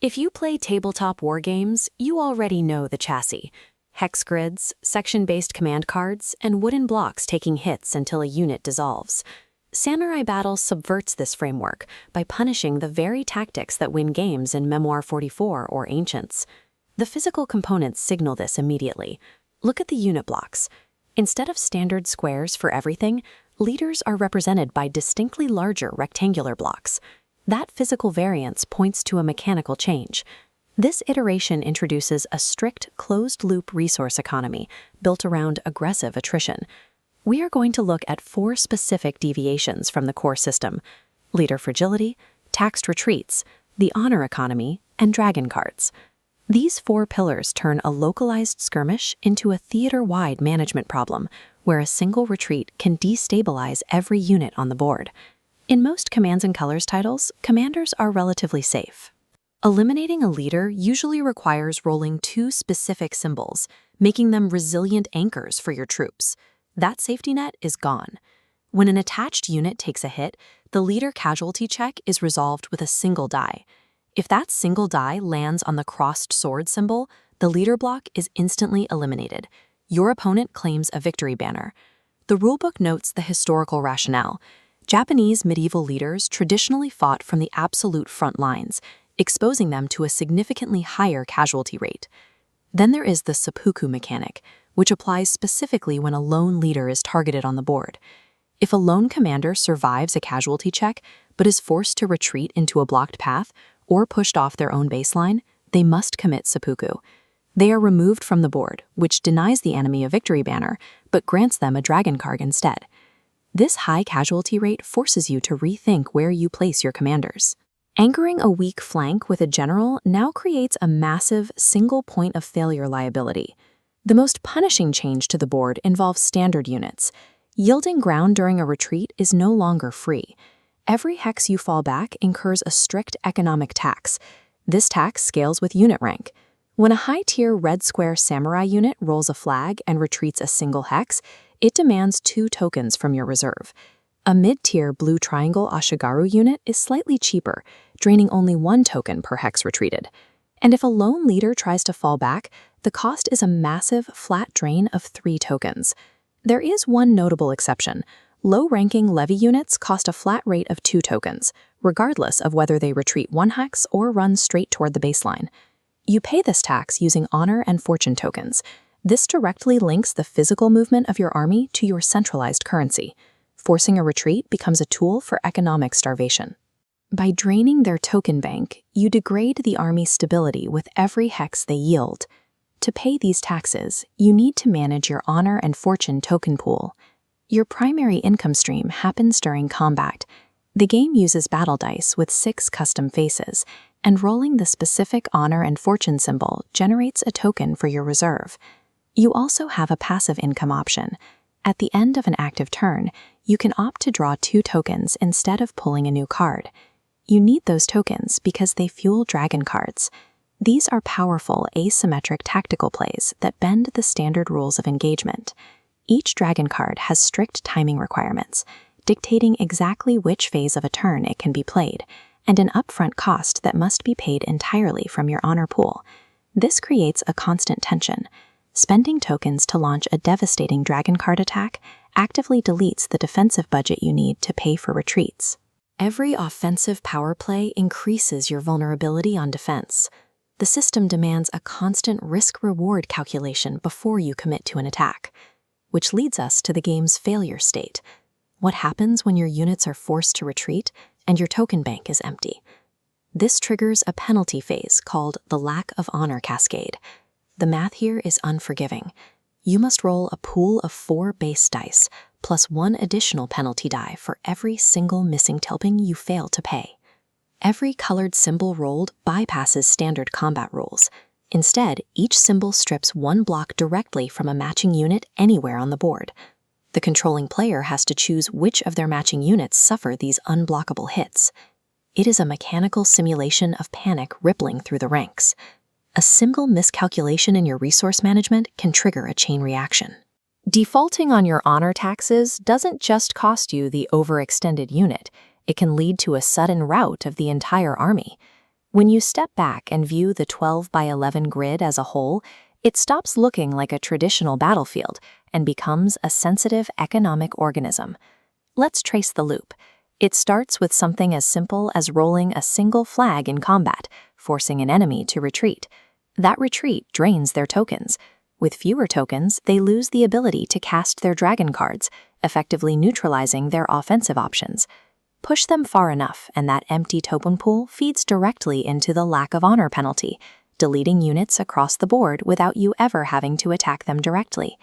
If you play tabletop war games, you already know the chassis. Hex grids, section-based command cards, and wooden blocks taking hits until a unit dissolves. Samurai Battle subverts this framework by punishing the very tactics that win games in Memoir 44 or Ancients. The physical components signal this immediately. Look at the unit blocks. Instead of standard squares for everything, leaders are represented by distinctly larger rectangular blocks. That physical variance points to a mechanical change. This iteration introduces a strict, closed-loop resource economy built around aggressive attrition. We are going to look at 4 specific deviations from the core system: leader fragility, taxed retreats, the honor economy, and dragon cards. These 4 pillars turn a localized skirmish into a theater-wide management problem, where a single retreat can destabilize every unit on the board. In most Commands and Colors titles, commanders are relatively safe. Eliminating a leader usually requires rolling 2 specific symbols, making them resilient anchors for your troops. That safety net is gone. When an attached unit takes a hit, the leader casualty check is resolved with a single die. If that single die lands on the crossed sword symbol, the leader block is instantly eliminated. Your opponent claims a victory banner. The rulebook notes the historical rationale. Japanese medieval leaders traditionally fought from the absolute front lines, exposing them to a significantly higher casualty rate. Then there is the seppuku mechanic, which applies specifically when a lone leader is targeted on the board. If a lone commander survives a casualty check but is forced to retreat into a blocked path or pushed off their own baseline, they must commit seppuku. They are removed from the board, which denies the enemy a victory banner, but grants them a dragon card instead. This high casualty rate forces you to rethink where you place your commanders. Anchoring a weak flank with a general now creates a massive single point of failure liability. The most punishing change to the board involves standard units. Yielding ground during a retreat is no longer free. Every hex you fall back incurs a strict economic tax. This tax scales with unit rank. When a high-tier red square samurai unit rolls a flag and retreats a single hex, it demands 2 tokens from your reserve. A mid-tier blue triangle Ashigaru unit is slightly cheaper, draining only 1 token per hex retreated. And if a lone leader tries to fall back, the cost is a massive flat drain of 3 tokens. There is one notable exception. Low-ranking levy units cost a flat rate of 2 tokens, regardless of whether they retreat 1 hex or run straight toward the baseline. You pay this tax using honor and fortune tokens. This directly links the physical movement of your army to your centralized currency. Forcing a retreat becomes a tool for economic starvation. By draining their token bank, you degrade the army's stability with every hex they yield. To pay these taxes, you need to manage your honor and fortune token pool. Your primary income stream happens during combat. The game uses battle dice with 6 custom faces, and rolling the specific honor and fortune symbol generates a token for your reserve. You also have a passive income option. At the end of an active turn, you can opt to draw 2 tokens instead of pulling a new card. You need those tokens because they fuel dragon cards. These are powerful asymmetric tactical plays that bend the standard rules of engagement. Each dragon card has strict timing requirements, dictating exactly which phase of a turn it can be played, and an upfront cost that must be paid entirely from your honor pool. This creates a constant tension. Spending tokens to launch a devastating dragon card attack actively deletes the defensive budget you need to pay for retreats. Every offensive power play increases your vulnerability on defense. The system demands a constant risk-reward calculation before you commit to an attack, which leads us to the game's failure state. What happens when your units are forced to retreat and your token bank is empty? This triggers a penalty phase called the lack of honor cascade. The math here is unforgiving. You must roll a pool of 4 base dice, plus 1 additional penalty die for every single missing tilping you fail to pay. Every colored symbol rolled bypasses standard combat rules. Instead, each symbol strips 1 block directly from a matching unit anywhere on the board. The controlling player has to choose which of their matching units suffer these unblockable hits. It is a mechanical simulation of panic rippling through the ranks. A single miscalculation in your resource management can trigger a chain reaction. Defaulting on your honor taxes doesn't just cost you the overextended unit, it can lead to a sudden rout of the entire army. When you step back and view the 12 by 11 grid as a whole, it stops looking like a traditional battlefield and becomes a sensitive economic organism. Let's trace the loop. It starts with something as simple as rolling a single flag in combat, forcing an enemy to retreat. That retreat drains their tokens. With fewer tokens, they lose the ability to cast their dragon cards, effectively neutralizing their offensive options. Push them far enough, and that empty token pool feeds directly into the lack of honor penalty, deleting units across the board without you ever having to attack them directly.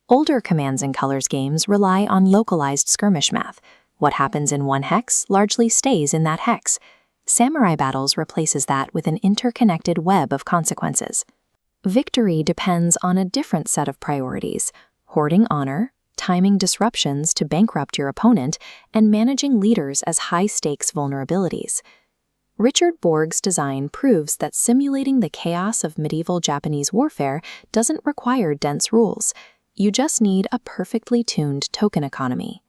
Older Commands and Colors games rely on localized skirmish math. What happens in one hex largely stays in that hex. Samurai Battles replaces that with an interconnected web of consequences. Victory depends on a different set of priorities: hoarding honor, timing disruptions to bankrupt your opponent, and managing leaders as high-stakes vulnerabilities. Richard Borg's design proves that simulating the chaos of medieval Japanese warfare doesn't require dense rules. You just need a perfectly tuned token economy.